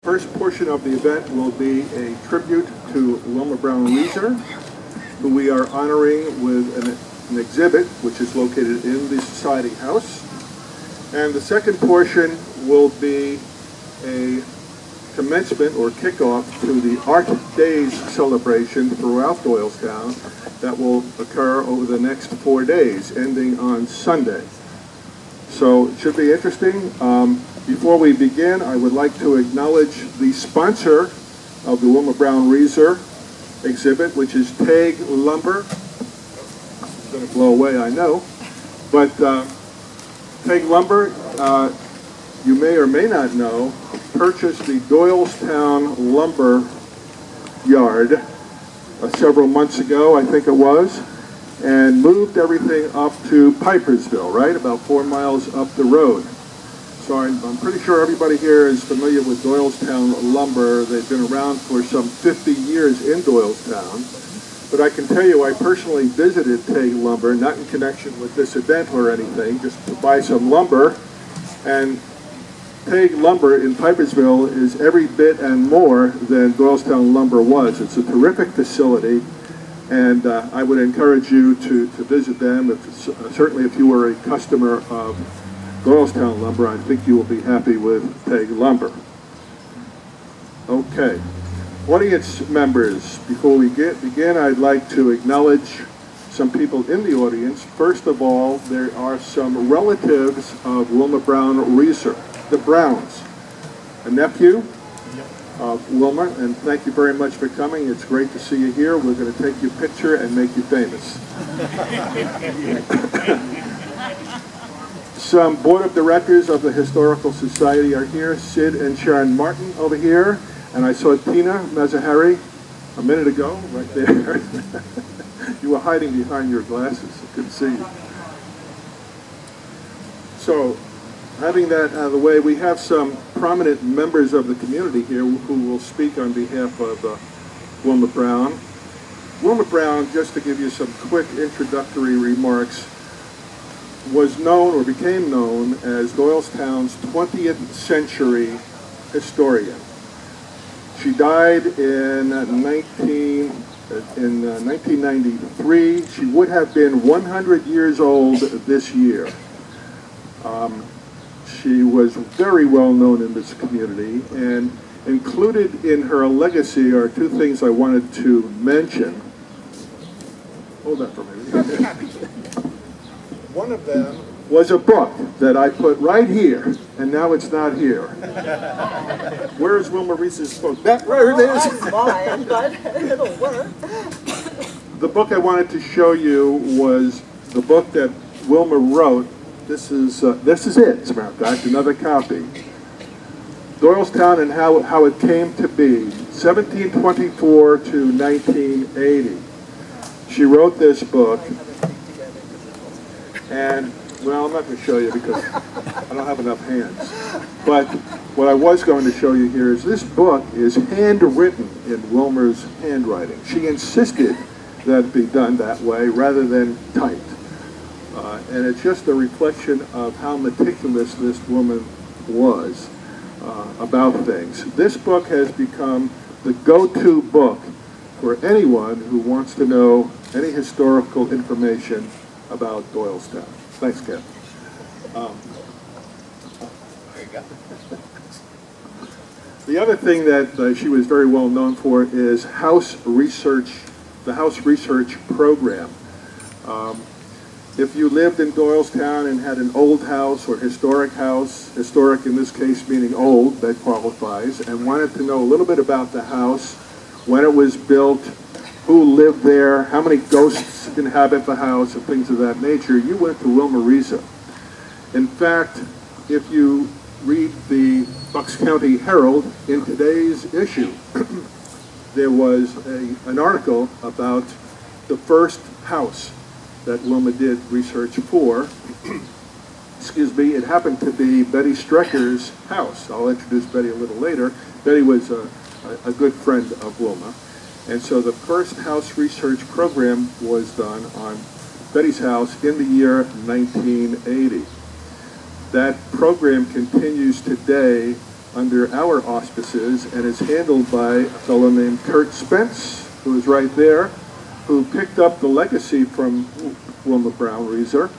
First portion of the event will be a tribute to Wilma Brown Rezer, who we are honoring with an exhibit which is located in the Society House. And the second portion will be a commencement or kickoff to the Art Days celebration throughout Doylestown that will occur over the next 4 days, ending on Sunday. So it should be interesting. Before we begin, I would like to acknowledge the sponsor of the Wilma Brown Rezer exhibit, which is Tag Lumber. It's going to blow away, I know. But Tag Lumber, you may or may not know, purchased the Doylestown lumber yard several months ago, I think it was, and moved everything up to Pipersville, right? About 4 miles up the road. So I'm pretty sure everybody here is familiar with Doylestown lumber. They've been around for some 50 years in Doylestown. But I can tell you I personally visited Tag Lumber, not in connection with this event or anything, just to buy some lumber. And Tag Lumber in Pipersville is every bit and more than Doylestown lumber was. It's a terrific facility, and I would encourage you to visit them. Certainly if you were a customer of Doylestown lumber, I think you will be happy with Tag Lumber. Okay, audience members, before we begin, I'd like to acknowledge some people in the audience. First of all, there are some relatives of Wilma Brown Rezer, the Browns, a nephew of Wilma, and thank you very much for coming. It's great to see you here. We're going to take your picture and make you famous. Some board of directors of the Historical Society are here. Sid and Sharon Martin over here, and I saw Tina Mazahari a minute ago, right there. You were hiding behind your glasses. I couldn't see you. So, having that out of the way, we have some prominent members of the community here who will speak on behalf of Wilma Brown. Wilma Brown, just to give you some quick introductory remarks, was known or became known as Doylestown's 20th century historian. She died in 1993. She would have been 100 years old this year. She was very well known in this community, and included in her legacy are two things I wanted to mention. Hold that for a minute. One of them was a book that I put right here, and now it's not here. Where is Wilma Reezer's book? That right there. That's mine, but it'll work. The book I wanted to show you was the book that Wilma wrote. This is it, as a matter of fact, another copy. Doylestown and how it came to be, 1724 to 1980. She wrote this book, and, well, I'm not going to show you because I don't have enough hands. But what I was going to show you here is this book is handwritten in Wilma's handwriting. She insisted that it be done that way rather than typed. And it's just a reflection of how meticulous this woman was about things. This book has become the go-to book for anyone who wants to know any historical information about Doylestown. Thanks, Ken. There you go. The other thing that she was very well known for is house research, the house research program. If you lived in Doylestown and had an old house or historic in this case meaning old, that qualifies, and wanted to know a little bit about the house, when it was built, who lived there, how many ghosts inhabit the house, and things of that nature, you went to Wilma Rezer. In fact, if you read the Bucks County Herald in today's issue, there was an article about the first house that Wilma did research for. Excuse me, it happened to be Betty Strecker's house. I'll introduce Betty a little later. Betty was a good friend of Wilma. And so the first house research program was done on Betty's house in the year 1980. That program continues today under our auspices and is handled by a fellow named Kurt Spence, who is right there, who picked up the legacy from Wilma Brown Rezer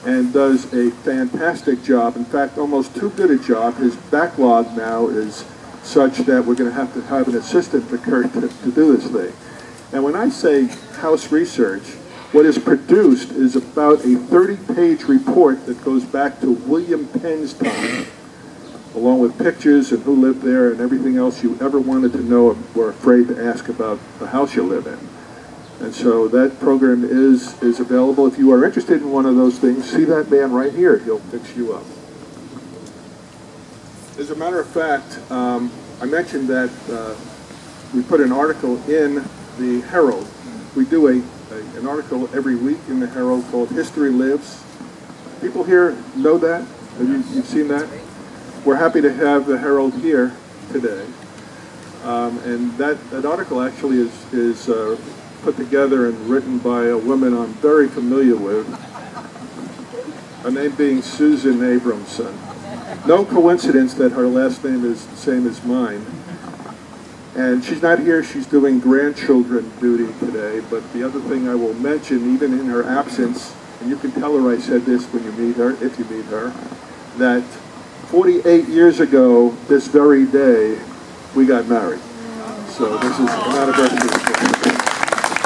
and does a fantastic job. In fact, almost too good a job. His backlog now is such that we're going to have an assistant for Kurt to do this thing. And when I say house research, what is produced is about a 30-page report that goes back to William Penn's time, along with pictures and who lived there and everything else you ever wanted to know or were afraid to ask about the house you live in. And so that program is available. If you are interested in one of those things, see that man right here. He'll fix you up. As a matter of fact, I mentioned that we put an article in the Herald. We do an article every week in the Herald called History Lives. People here know that? You've seen that? We're happy to have the Herald here today. And that article actually is put together and written by a woman I'm very familiar with, her name being Susan Abramson. No coincidence that her last name is the same as mine. And she's not here, she's doing grandchildren duty today, but the other thing I will mention, even in her absence, and you can tell her I said this when you meet her, if you meet her, that 48 years ago, this very day, we got married. So this is an anniversary.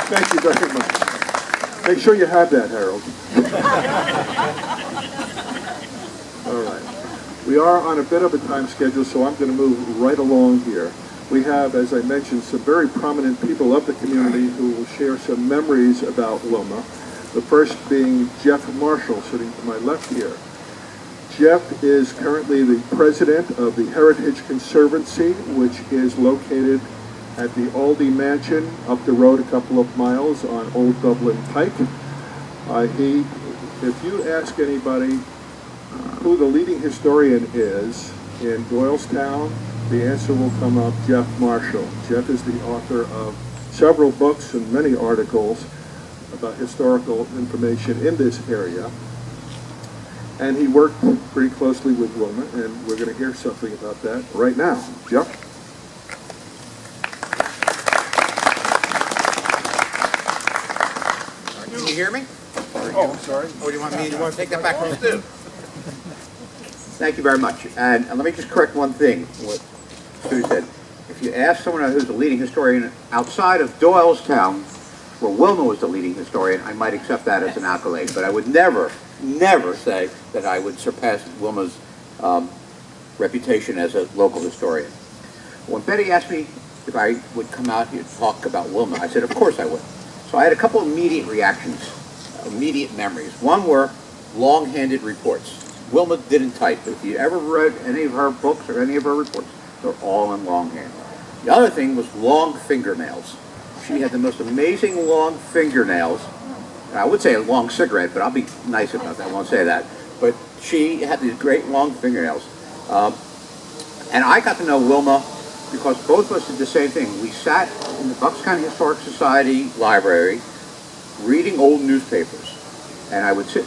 Thank you very much. Make sure you have that, Harold. All right. We are on a bit of a time schedule, so I'm going to move right along here. We have, as I mentioned, some very prominent people of the community who will share some memories about Wilma. The first being Jeff Marshall, sitting to my left here. Jeff is currently the president of the Heritage Conservancy, which is located at the Aldi Mansion up the road a couple of miles on Old Dublin Pike. If you ask anybody who the leading historian is in Doylestown, the answer will come up, Jeff Marshall. Jeff is the author of several books and many articles about historical information in this area. And he worked pretty closely with Wilma, and we're going to hear something about that right now. Jeff? Can you hear me? Oh, I'm sorry. Or do you want me to take that back from Stu? Thank you very much. And let me just correct one thing, what Stu said. If you ask someone who's a leading historian outside of Doylestown, where Wilma was the leading historian, I might accept that as an accolade. But I would never say that I would surpass Wilma's reputation as a local historian. When Betty asked me if I would come out here to talk about Wilma, I said, of course I would. So I had a couple of immediate reactions, immediate memories. One were long-handed reports. Wilma didn't type. If you ever read any of her books or any of her reports, they're all in longhand. The other thing was long fingernails. She had the most amazing long fingernails. I would say a long cigarette, but I'll be nice about that. I won't say that. But she had these great long fingernails. And I got to know Wilma because both of us did the same thing. We sat in the Bucks County Historic Society library reading old newspapers. And I would sit,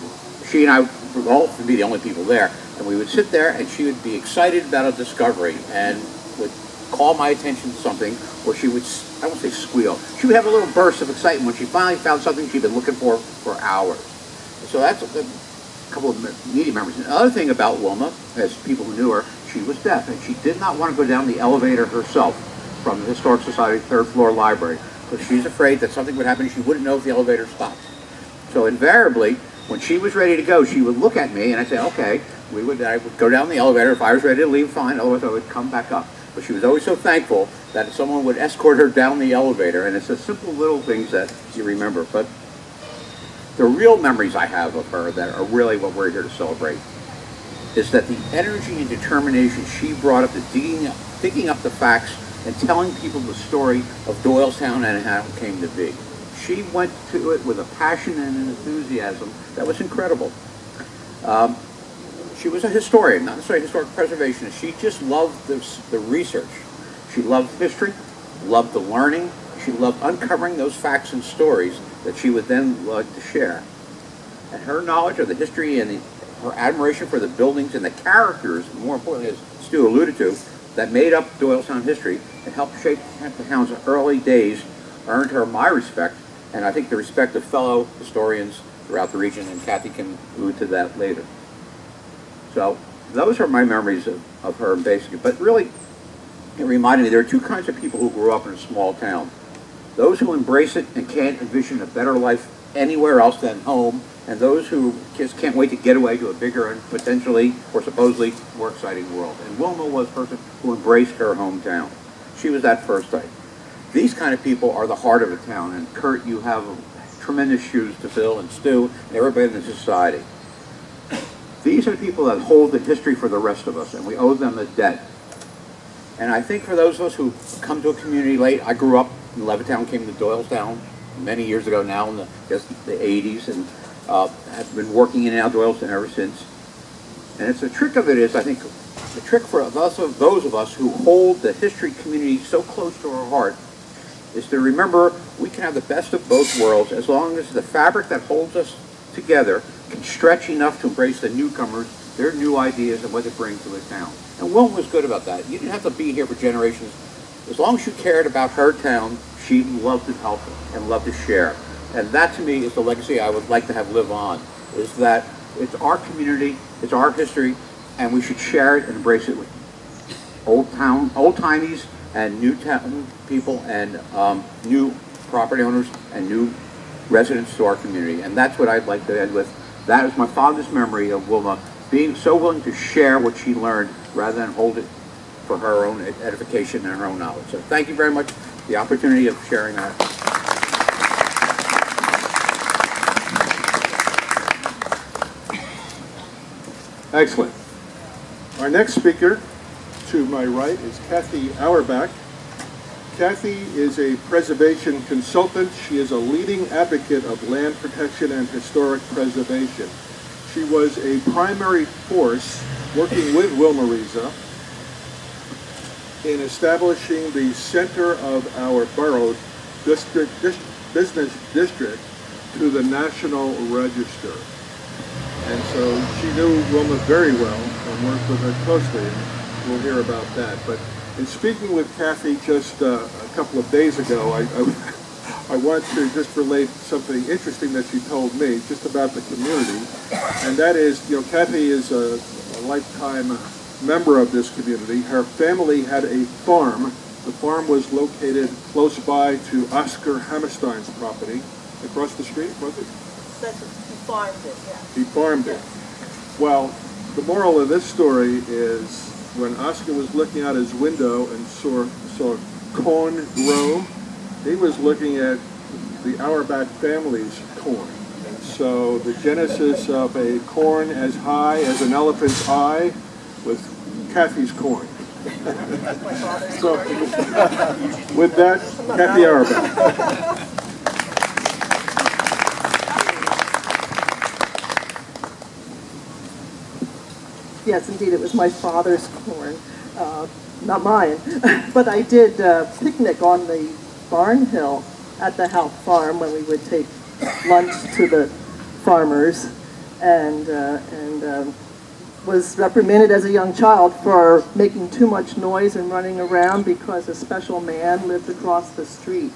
she and I would all be the only people there, and we would sit there and she would be excited about a discovery and would call my attention to something, or she would, I won't say squeal, she would have a little burst of excitement when she finally found something she'd been looking for hours. So that's a couple of immediate memories. And the other thing about Wilma, as people who knew her, she was deaf, and she did not want to go down the elevator herself from the Historic Society third floor library, because she's afraid that something would happen, she wouldn't know if the elevator stopped. So invariably, when she was ready to go, she would look at me, and I'd say, okay, I would go down the elevator. If I was ready to leave, fine, otherwise I would come back up. But she was always so thankful that someone would escort her down the elevator, and it's the simple little things that you remember. But the real memories I have of her that are really what we're here to celebrate is that the energy and determination she brought up to digging up the facts and telling people the story of Doylestown and how it came to be. She went to it with a passion and an enthusiasm that was incredible. She was a historian, not necessarily a historic preservationist. She just loved the research. She loved history, loved the learning. She loved uncovering those facts and stories that she would then like to share. And her knowledge of the history and her admiration for the buildings and the characters, more importantly, as Stu alluded to, that made up Doylestown history and helped shape the town's early days earned her my respect, and I think the respect of fellow historians throughout the region, and Kathy can allude to that later. So those are my memories of her basically. But really, it reminded me there are two kinds of people who grew up in a small town. Those who embrace it and can't envision a better life anywhere else than home, and those who just can't wait to get away to a bigger and potentially or supposedly more exciting world. And Wilma was a person who embraced her hometown. She was that first type. These kind of people are the heart of a town, and Kurt, you have tremendous shoes to fill, and Stu, and everybody in the society. These are the people that hold the history for the rest of us, and we owe them a debt. And I think for those of us who come to a community late, I grew up in Levittown, came to Doylestown many years ago now in the 80s, and have been working in and out Doylestown ever since. And it's the trick of it is, I think, the trick for those of us who hold the history community so close to our heart is to remember we can have the best of both worlds as long as the fabric that holds us together can stretch enough to embrace the newcomers, their new ideas, and what they bring to a town. And Wilma was good about that. You didn't have to be here for generations. As long as you cared about her town, she loved to help and loved to share. And that, to me, is the legacy I would like to have live on, is that it's our community, it's our history, and we should share it and embrace it with old-timies and new town people and new property owners and new residents to our community. And that's what I'd like to end with. That is my father's memory of Wilma being so willing to share what she learned rather than hold it for her own edification and her own knowledge. So thank you very much for the opportunity of sharing that. Excellent. Our next speaker to my right is Kathy Auerbach. Kathy is a preservation consultant. She is a leading advocate of land protection and historic preservation. She was a primary force working with Wilma Rezer in establishing the center of our borough business district to the National Register. And so she knew Wilma very well and worked with her closely, and we'll hear about that. But in speaking with Kathy just a couple of days ago, I want to just relate something interesting that she told me just about the community. And that is, Kathy is a lifetime member of this community. Her family had a farm. The farm was located close by to Oscar Hammerstein's property across the street, was it? He farmed it, yeah. He farmed it. Well, the moral of this story is when Oscar was looking out his window and saw corn grow, he was looking at the Auerbach family's corn. And so the genesis of a corn as high as an elephant's eye was Kathy's corn. That's my father's So, corn. with that, Kathy Auerbach. Yes, indeed, it was my father's corn, not mine. But I did picnic on the barn hill at the Hout Farm when we would take lunch to the farmers, and was reprimanded as a young child for making too much noise and running around because a special man lived across the street,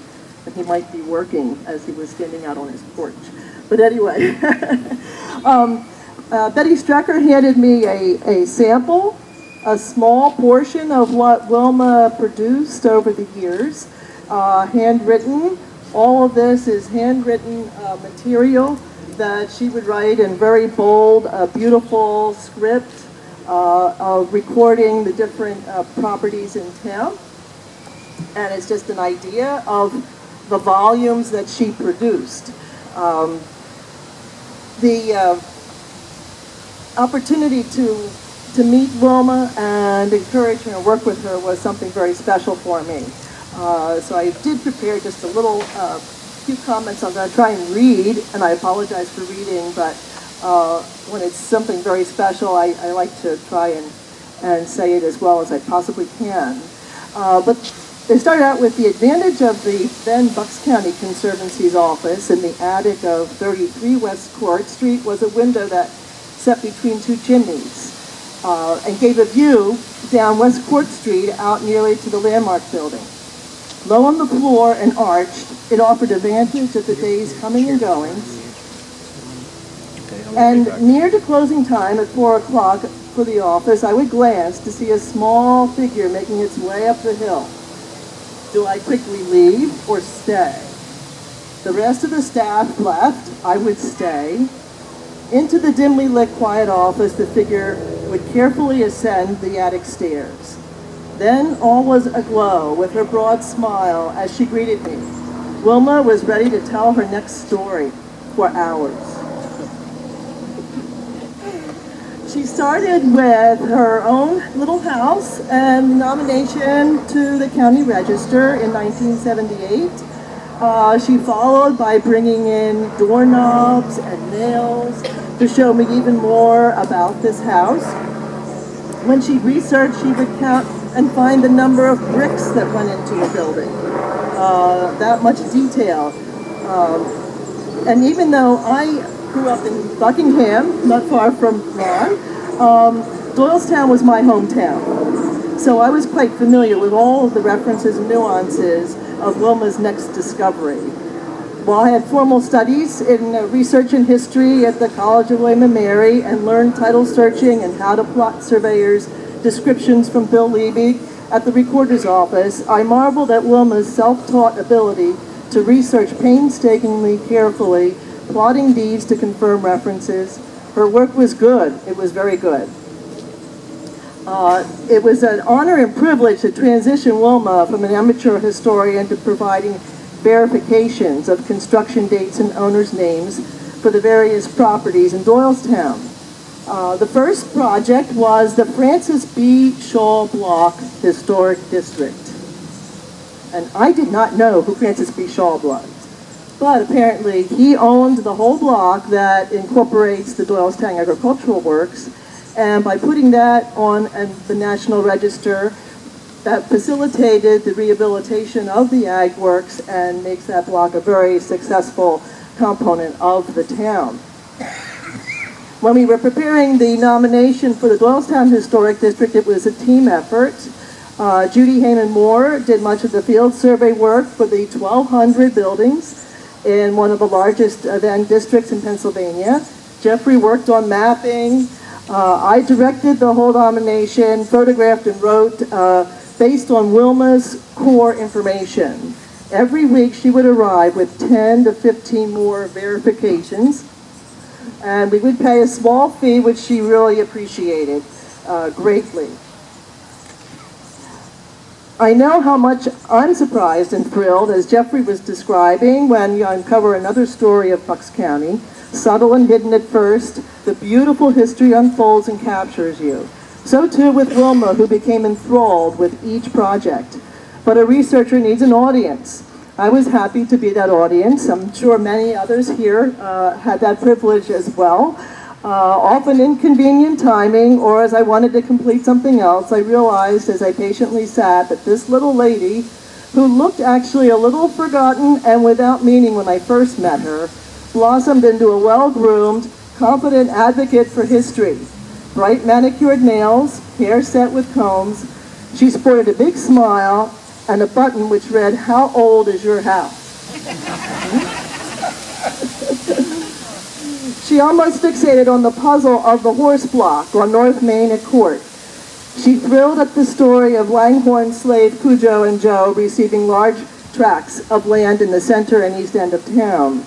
and he might be working as he was standing out on his porch. But anyway. Betty Strecker handed me a sample, a small portion of what Wilma produced over the years, handwritten. All of this is handwritten material that she would write in very bold, beautiful script of recording the different properties in town. And it's just an idea of the volumes that she produced. The opportunity to meet Wilma and encourage her and work with her was something very special for me. So I did prepare just a little few comments I'm going to try and read, and I apologize for reading, but when it's something very special, I like to try and say it as well as I possibly can. But they started out with the advantage of the then Bucks County Conservancy's office in the attic of 33 West Court Street was a window that set between two chimneys. and gave a view down West Court Street out nearly to the Landmark Building. Low on the floor and arched, it offered a vantage of the day's coming and goings. And near to closing time at 4 o'clock for the office, I would glance to see a small figure making its way up the hill. Do I quickly leave or stay? The rest of the staff left. I would stay. Into the dimly lit quiet office, the figure would carefully ascend the attic stairs. Then all was aglow with her broad smile as she greeted me. Wilma was ready to tell her next story for hours. She started with her own little house and nomination to the County Register in 1978. She followed by bringing in doorknobs and nails to show me even more about this house. When she researched, she would count and find the number of bricks that went into a building. That much detail. And even though I grew up in Buckingham, not far from Ron, Doylestown was my hometown. So I was quite familiar with all of the references and nuances of Wilma's next discovery. While I had formal studies in research and history at the College of William and Mary and learned title searching and how to plot surveyors' descriptions from Bill Levy at the recorder's office, I marveled at Wilma's self-taught ability to research painstakingly, carefully, plotting deeds to confirm references. Her work was good. It was very good. It was an honor and privilege to transition Wilma from an amateur historian to providing verifications of construction dates and owners' names for the various properties in Doylestown. The first project was the Francis B. Shaw Block Historic District. And I did not know who Francis B. Shaw was. But apparently he owned the whole block that incorporates the Doylestown Agricultural Works, and by putting that on the National Register, that facilitated the rehabilitation of the ag works and makes that block a very successful component of the town. When we were preparing the nomination for the Doylestown Historic District, it was a team effort. Judy Heyman Moore did much of the field survey work for the 1,200 buildings in one of the largest then districts in Pennsylvania. Jeffrey worked on mapping. I directed the whole nomination, photographed and wrote based on Wilma's core information. Every week she would arrive with 10 to 15 more verifications, and we would pay a small fee, which she really appreciated greatly. I know how much I'm surprised and thrilled, as Jeffrey was describing, when you uncover another story of Bucks County. Subtle and hidden at first, the beautiful history unfolds and captures you. So too with Wilma, who became enthralled with each project. But a researcher needs an audience. I was happy to be that audience. I'm sure many others here had that privilege as well. Often inconvenient timing, or as I wanted to complete something else, I realized as I patiently sat that this little lady, who looked actually a little forgotten and without meaning when I first met her, blossomed into a well-groomed, confident advocate for history. Bright manicured nails, hair set with combs. She sported a big smile and a button which read, "How old is your house?" She almost fixated on the puzzle of the horse block on North Main at Court. She thrilled at the story of Langhorne slave Cujo and Joe receiving large tracts of land in the center and east end of town.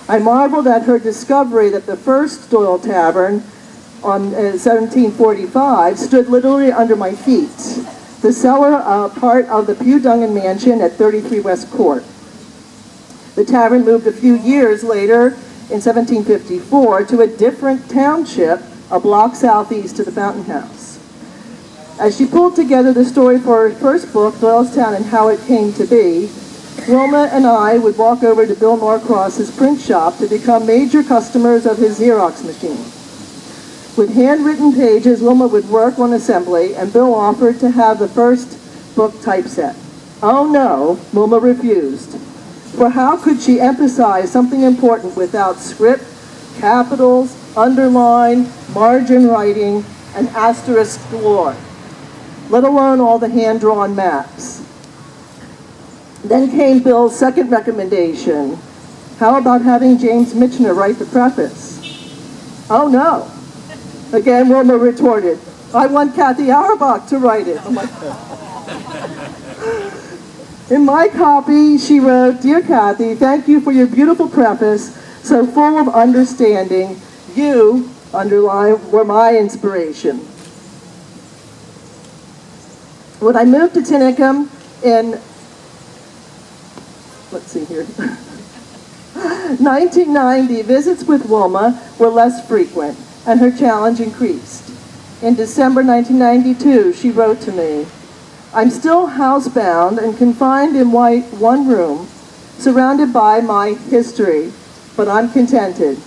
I marveled at her discovery that the first Doyle Tavern on 1745 stood literally under my feet. The cellar, part of the Pew Dungan Mansion at 33 West Court. The tavern moved a few years later in 1754 to a different township, a block southeast of the Fountain House. As she pulled together the story for her first book, Doylestown and How It Came to Be, Wilma and I would walk over to Bill Norcross's print shop to become major customers of his Xerox machine. With handwritten pages, Wilma would work on assembly, and Bill offered to have the first book typeset. Oh no, Wilma refused. For how could she emphasize something important without script, capitals, underline, margin writing, an asterisk galore, let alone all the hand-drawn maps. Then came Bill's second recommendation. How about having James Michener write the preface? Oh no. Again, Wilma retorted, I want Kathy Auerbach to write it. I'm like, in my copy, she wrote, Dear Kathy, thank you for your beautiful preface, so full of understanding. You, underline, were my inspiration. When I moved to Tinicum in, let's see here, 1990, visits with Wilma were less frequent, and her challenge increased. In December 1992, she wrote to me, I'm still housebound and confined in one room, surrounded by my history, but I'm contented.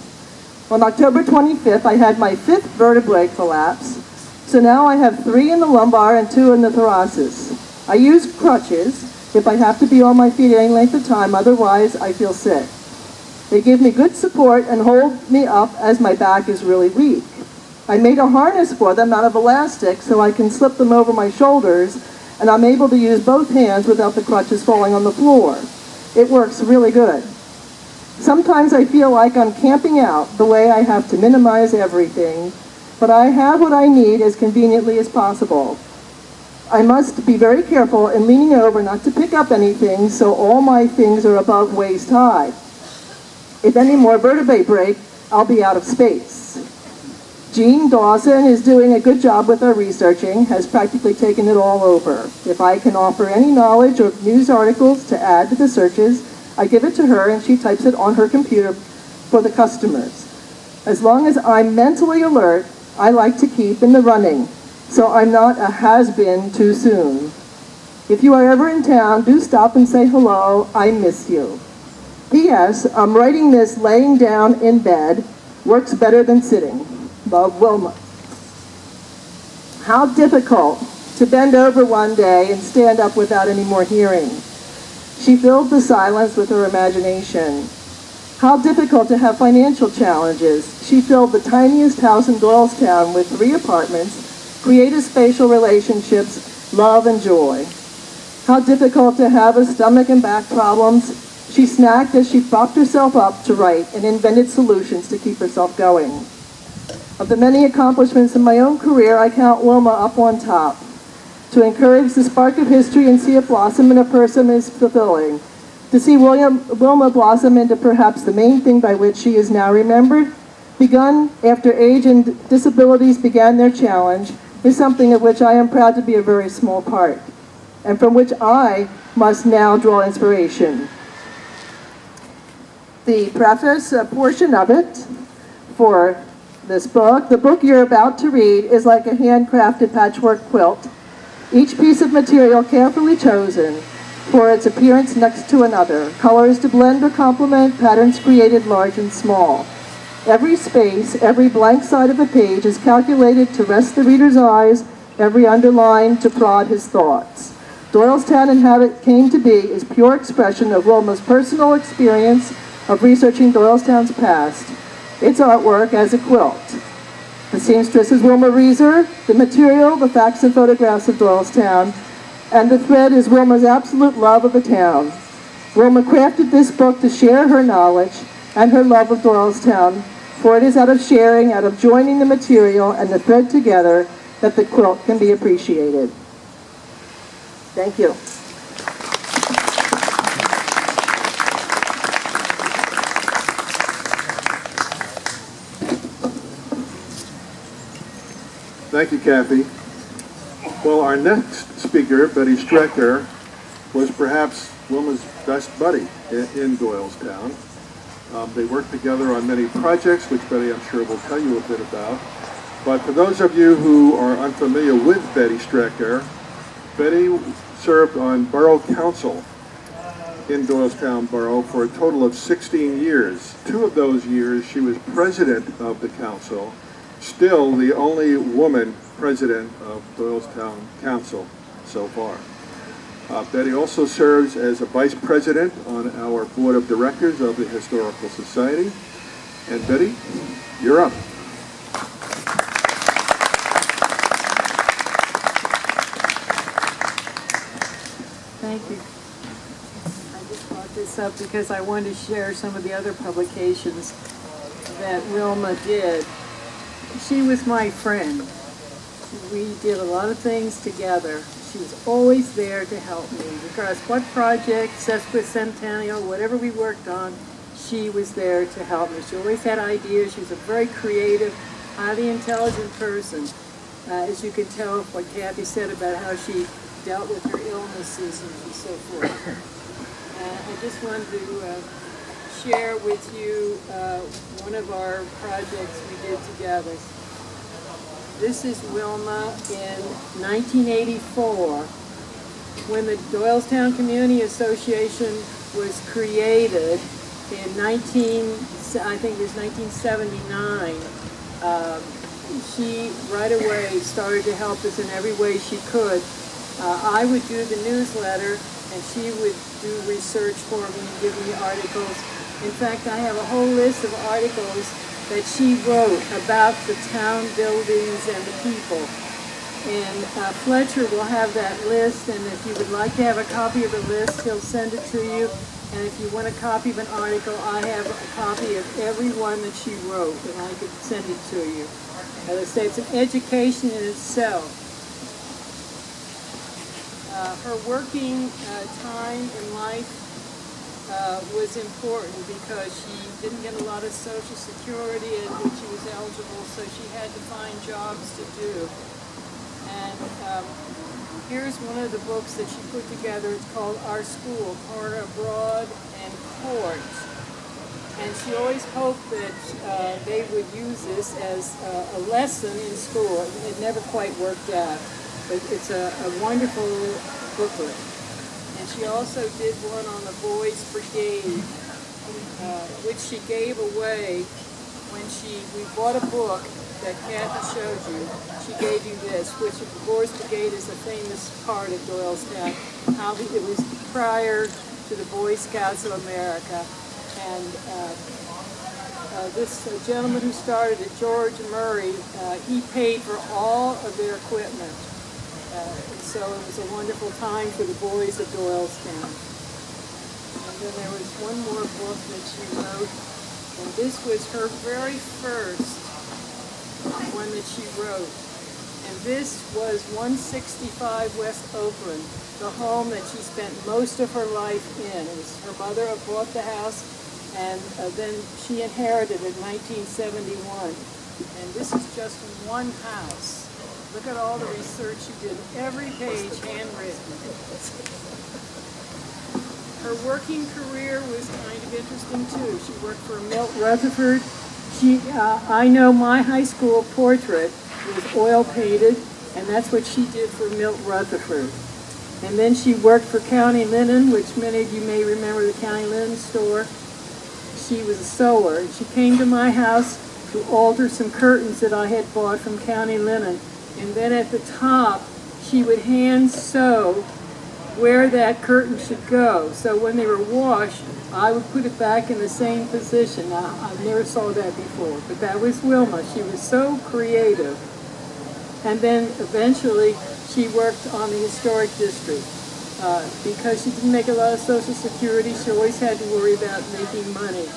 On October 25th, I had my 5th vertebrae collapse, so now I have 3 in the lumbar and 2 in the thoracic. I use crutches if I have to be on my feet any length of time, otherwise I feel sick. They give me good support and hold me up as my back is really weak. I made a harness for them out of elastic so I can slip them over my shoulders, and I'm able to use both hands without the crutches falling on the floor. It works really good. Sometimes I feel like I'm camping out the way I have to minimize everything, but I have what I need as conveniently as possible. I must be very careful in leaning over not to pick up anything, so all my things are above waist high. If any more vertebrae break, I'll be out of space. Jean Dawson is doing a good job with our researching, has practically taken it all over. If I can offer any knowledge or news articles to add to the searches, I give it to her and she types it on her computer for the customers. As long as I'm mentally alert, I like to keep in the running, so I'm not a has-been too soon. If you are ever in town, do stop and say hello. I miss you. P.S. I'm writing this laying down in bed. Works better than sitting. Love, Wilma. How difficult to bend over one day and stand up without any more hearing. She filled the silence with her imagination. How difficult to have financial challenges. She filled the tiniest house in Doylestown with 3 apartments, created spatial relationships, love and joy. How difficult to have a stomach and back problems. She snacked as she propped herself up to write and invented solutions to keep herself going. Of the many accomplishments in my own career, I count Wilma up on top. To encourage the spark of history and see it blossom in a person is fulfilling. To see Wilma blossom into perhaps the main thing by which she is now remembered, begun after age and disabilities began their challenge, is something of which I am proud to be a very small part, and from which I must now draw inspiration. The preface portion of it for this book, the book you're about to read, is like a handcrafted patchwork quilt, each piece of material carefully chosen for its appearance next to another, colors to blend or complement, patterns created large and small. Every space, every blank side of a page is calculated to rest the reader's eyes, every underline to prod his thoughts. Doylestown and How It Came to Be is pure expression of Wilma's personal experience of researching Doylestown's past, its artwork as a quilt. The seamstress is Wilma Rezer, the material, the facts and photographs of Doylestown, and the thread is Wilma's absolute love of the town. Wilma crafted this book to share her knowledge and her love of Doylestown, for it is out of sharing, out of joining the material and the thread together that the quilt can be appreciated. Thank you. Thank you, Kathy. Well, our next speaker, Betty Strecker, was perhaps Wilma's best buddy in Doylestown. They worked together on many projects, which Betty, I'm sure, will tell you a bit about. But for those of you who are unfamiliar with Betty Strecker, Betty served on Borough Council in Doylestown Borough for a total of 16 years. 2 of those years, she was president of the council, still the only woman president of Doylestown Council so far. Betty also serves as a vice president on our board of directors of the Historical Society. And Betty, you're up. up because I wanted to share some of the other publications that Wilma did. She was my friend. We did a lot of things together. She was always there to help me. Regardless what project, sesquicentennial, whatever we worked on, she was there to help me. She always had ideas. She was a very creative, highly intelligent person. As you can tell what Kathy said about how she dealt with her illnesses and so forth. I just wanted to share with you one of our projects we did together. This is Wilma in 1984, when the Doylestown Community Association was created in I think it was 1979. She right away started to help us in every way she could. I would do the newsletter, and she would do research for me and give me articles. In fact, I have a whole list of articles that she wrote about the town buildings and the people. And Fletcher will have that list, and if you would like to have a copy of the list, he'll send it to you. And if you want a copy of an article, I have a copy of every one that she wrote, and I could send it to you. As I say, it's an education in itself. Her working time in life was important because she didn't get a lot of Social Security and when she was eligible, so she had to find jobs to do. And here's one of the books that she put together. It's called Our School, Corner Abroad and Court. And she always hoped that they would use this as a lesson in school. It never quite worked out, but it's a wonderful booklet. And she also did one on the Boys Brigade, which she gave away when we bought a book that Kathy showed you. She gave you this, which the Boys Brigade is a famous part of Doylestown. How it was prior to the Boy Scouts of America. And this gentleman who started it, George Murray, he paid for all of their equipment. So it was a wonderful time for the boys of Doylestown. And then there was one more book that she wrote, and this was her very first one that she wrote. And this was 165 West Oakland, the home that she spent most of her life in. It was her mother who bought the house, and then she inherited it in 1971. And this is just one house. Look at all the research she did. Every page handwritten. Her working career was kind of interesting too. She worked for Milt Rutherford. I know my high school portrait was oil painted, and that's what she did for Milt Rutherford. And then she worked for County Linen, which many of you may remember the County Linen store. She was a sewer, and she came to my house to alter some curtains that I had bought from County Linen. And then at the top, she would hand sew where that curtain should go. So when they were washed, I would put it back in the same position. Now, I never saw that before, but that was Wilma. She was so creative. And then eventually, she worked on the historic district. Because she didn't make a lot of Social Security, she always had to worry about making money.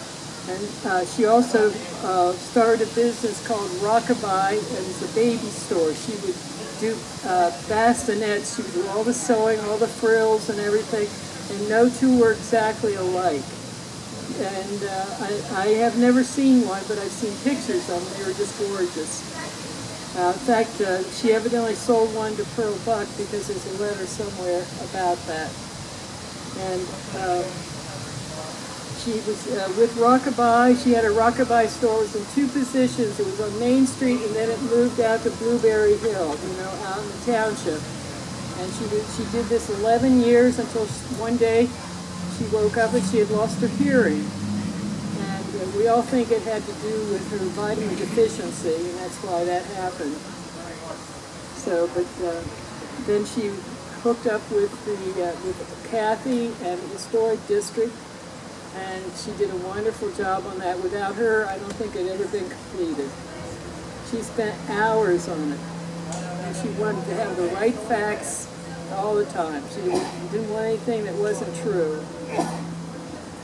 And she also started a business called Rockabye, and it's a baby store. She would do bastinets. She would do all the sewing, all the frills and everything, and no two were exactly alike. And I have never seen one, but I've seen pictures of them. They were just gorgeous. In fact, she evidently sold one to Pearl Buck because there's a letter somewhere about that. And she was with Rockabye. She had a Rockabye store. It was in two positions. It was on Main Street, and then it moved out to Blueberry Hill, out in the township. And she did this 11 years until one day she woke up and she had lost her hearing. And we all think it had to do with her vitamin deficiency, and that's why that happened. So, but then she hooked up with Kathy and the historic district, and she did a wonderful job on that. Without her, I don't think it had ever been completed. She spent hours on it, and she wanted to have the right facts all the time. She didn't want anything that wasn't true.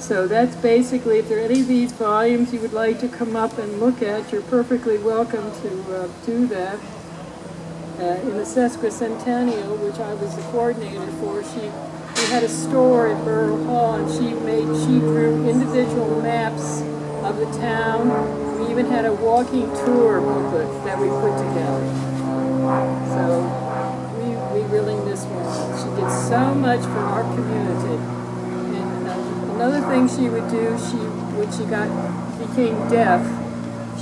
So that's basically, if there are any of these volumes you would like to come up and look at, you're perfectly welcome to do that. In the sesquicentennial, which I was the coordinator for, we had a store in Borough Hall, and she drew individual maps of the town. We even had a walking tour booklet that we put together. So we really miss her. She did so much for our community. And another thing she would do, when she became deaf,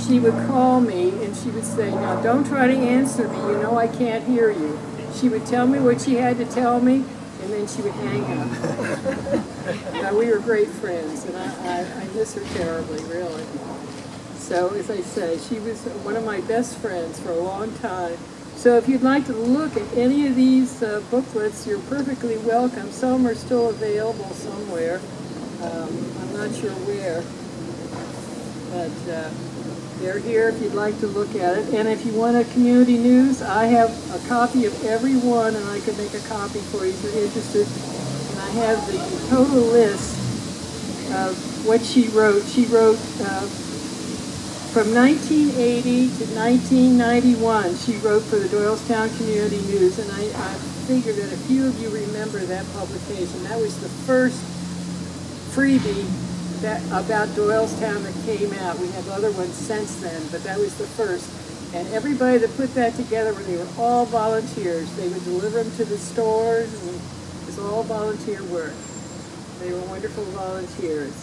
she would call me and she would say, "Now don't try to answer me, you know I can't hear you." She would tell me what she had to tell me, and then she would hang up. Now, we were great friends, and I miss her terribly, really. So, as I say, she was one of my best friends for a long time. So if you'd like to look at any of these booklets, you're perfectly welcome. Some are still available somewhere. I'm not sure where. But they're here if you'd like to look at it. And if you want a community news, I have a copy of every one, and I could make a copy for you if you're interested. And I have the total list of what she wrote. She wrote from 1980 to 1991. She wrote for the Doylestown Community News, and I figure that a few of you remember that publication. That was the first freebie about Doylestown that came out. We have other ones since then, but that was the first. And everybody that put that together, they were all volunteers. They would deliver them to the stores, and it was all volunteer work. They were wonderful volunteers.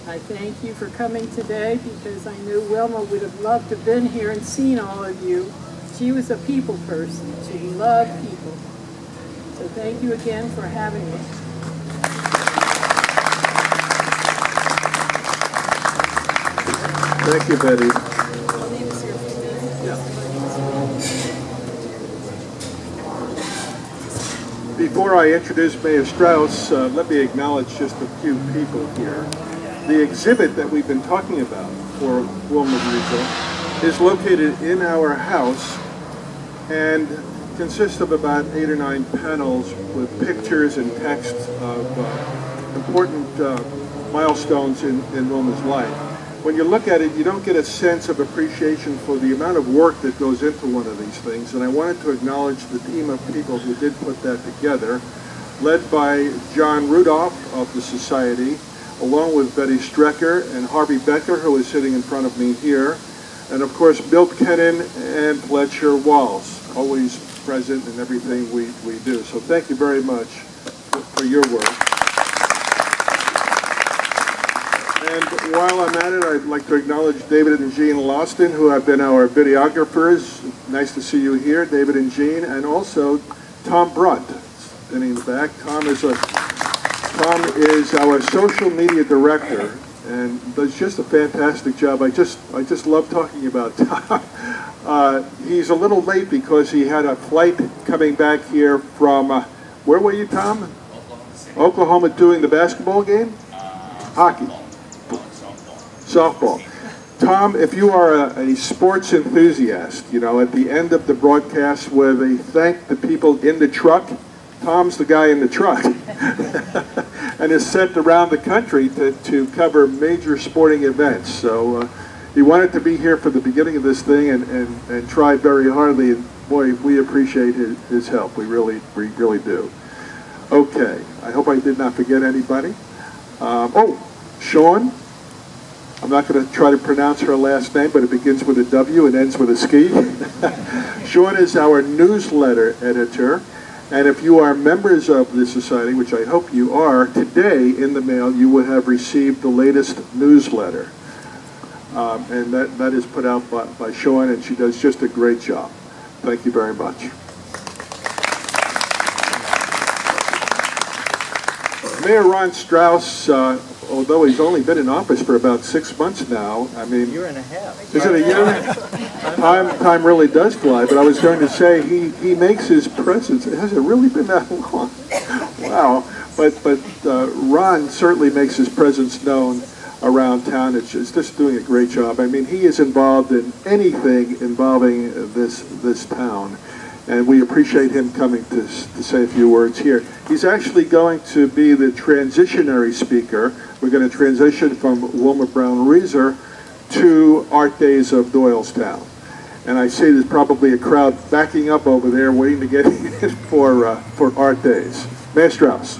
I thank you for coming today, because I knew Wilma would have loved to have been here and seen all of you. She was a people person. She loved people. So thank you again for having me. Thank you, Betty. Before I introduce Mayor Strauss, let me acknowledge just a few people here. The exhibit that we've been talking about for Wilma Rezer is located in our house and consists of about 8 or 9 panels with pictures and text of important milestones in Wilma's life. When you look at it, you don't get a sense of appreciation for the amount of work that goes into one of these things. And I wanted to acknowledge the team of people who did put that together, led by John Rudolph of the Society, along with Betty Strecker and Harvey Becker, who is sitting in front of me here, and of course Bill Kennan and Fletcher Walls, always present in everything we do. So thank you very much for your work. And while I'm at it, I'd like to acknowledge David and Jean Loston, who have been our videographers. Nice to see you here, David and Jean, and also Tom Brunt, standing in the back. Tom is our social media director and does just a fantastic job. I just love talking about Tom. He's a little late because he had a flight coming back here from, where were you, Tom? Oklahoma, doing the basketball game? Hockey. Softball. Tom, if you are a sports enthusiast, you know, at the end of the broadcast where they thank the people in the truck, Tom's the guy in the truck and is sent around the country to cover major sporting events. So he wanted to be here for the beginning of this thing and tried very hardly. And boy, we appreciate his help. We really do. Okay, I hope I did not forget anybody. Sean. I'm not going to try to pronounce her last name, but it begins with a W and ends with a ski. Sean is our newsletter editor. And if you are members of the Society, which I hope you are, today in the mail you would have received the latest newsletter. And that is put out by Sean, and she does just a great job. Thank you very much. Mayor Ron Strauss, although he's only been in office for about 6 months now, I mean... Year and a half. Is it a year and a half? Time really does fly, but I was going to say he makes his presence... Has it really been that long? Wow. But Ron certainly makes his presence known around town. It's just doing a great job. I mean, he is involved in anything involving this town. and we appreciate him coming to say a few words here. He's actually going to be the transitionary speaker. We're going to transition from Wilma Brown Rezer to Art Days of Doylestown. And I see there's probably a crowd backing up over there waiting to get in for Art Days. Mayor Strauss.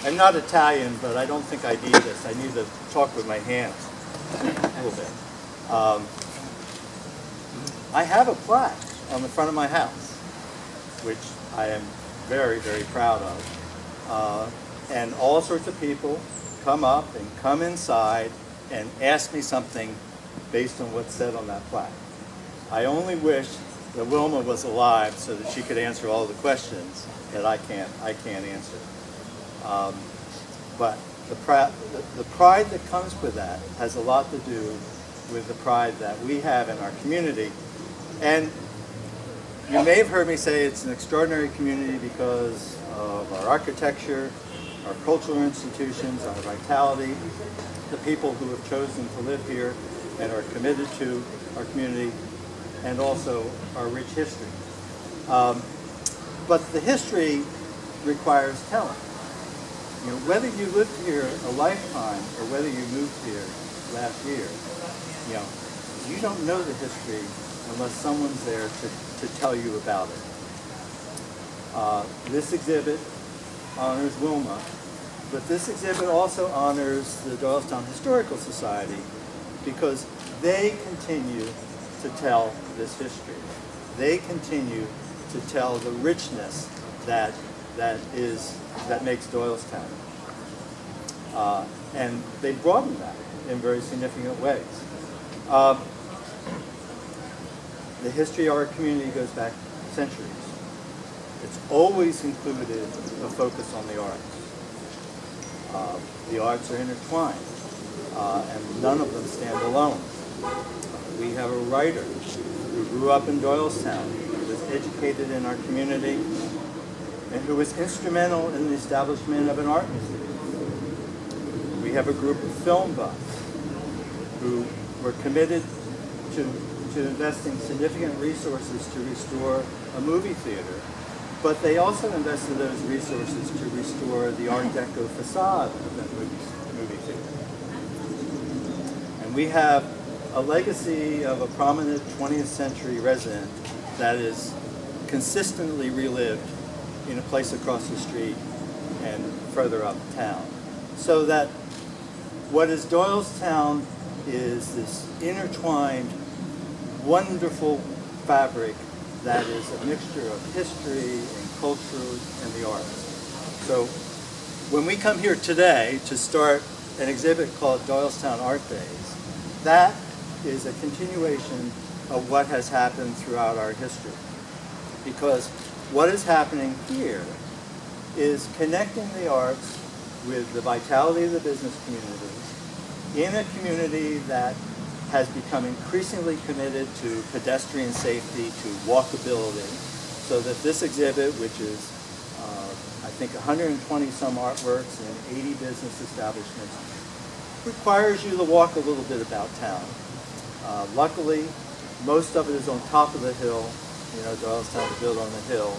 I'm not Italian, but I don't think I need this. I need to talk with my hands a little bit. I have a plaque on the front of my house, which I am very, very proud of. And all sorts of people come up and come inside and ask me something based on what's said on that plaque. I only wish that Wilma was alive so that she could answer all the questions that I can't answer. But the pride that comes with that has a lot to do with the pride that we have in our community. And you may have heard me say it's an extraordinary community because of our architecture, our cultural institutions, our vitality, the people who have chosen to live here and are committed to our community, and also our rich history. But the history requires telling. You know, whether you lived here a lifetime or whether you moved here last year, you don't know the history unless someone's there to tell you about it. This exhibit honors Wilma, but this exhibit also honors the Doylestown Historical Society because they continue to tell this history. They continue to tell the richness that makes Doylestown. And they broaden that in very significant ways. The history of our community goes back centuries. It's always included a focus on the arts. The arts are intertwined, and none of them stand alone. We have a writer who grew up in Doylestown, who was educated in our community, and who was instrumental in the establishment of an art museum. We have a group of film buffs who were committed to investing significant resources to restore a movie theater, but they also invested those resources to restore the Art Deco facade of that movie theater. And we have a legacy of a prominent 20th century resident that is consistently relived in a place across the street and further uptown. So that what is Doylestown is this intertwined, wonderful fabric that is a mixture of history and culture and the arts. So when we come here today to start an exhibit called Doylestown Art Days, that is a continuation of what has happened throughout our history. Because what is happening here is connecting the arts with the vitality of the business community in a community that has become increasingly committed to pedestrian safety, to walkability, so that this exhibit, which is, I think, 120 some artworks in 80 business establishments, requires you to walk a little bit about town. Luckily, most of it is on top of the hill. You know, Doylestown is built on the hill.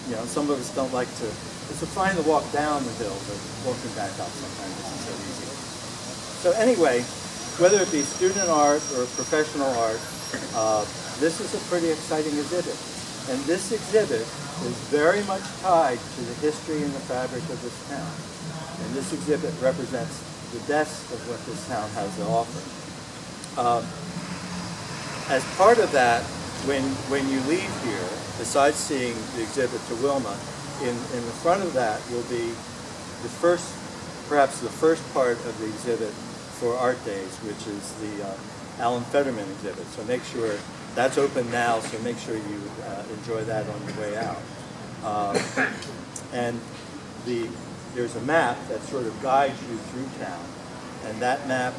You know, some of us don't like to, it's fine to walk down the hill, but walking back up sometimes isn't so easy. So anyway, whether it be student art or professional art, this is a pretty exciting exhibit. And this exhibit is very much tied to the history and the fabric of this town. And this exhibit represents the best of what this town has to offer. As part of that, when you leave here, besides seeing the exhibit to Wilma, in the front of that will be the first, perhaps the first part of the exhibit for Art Days, which is the Alan Fetterman exhibit. So make sure that's open now, so make sure you enjoy that on your way out. And there's a map that sort of guides you through town, and that map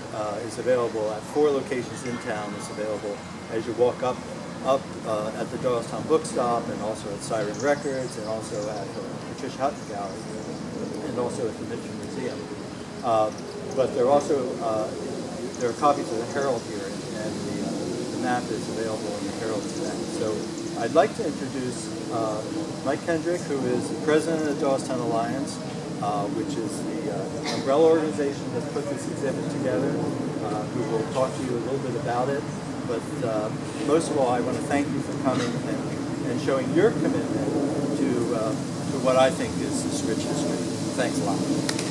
is available at 4 locations in town. It's available as you walk up at the Doylestown Bookstop, and also at Siren Records, and also at the Patricia Hutton Gallery, and also at the Mitchell Museum. But they're also, there are copies of the Herald here, and the map is available in the Herald today. So I'd like to introduce Mike Kendrick, who is the president of the Doylestown Alliance, which is the umbrella organization that put this exhibit together, who will talk to you a little bit about it. But most of all, I want to thank you for coming and showing your commitment to what I think is this rich history. Thanks a lot.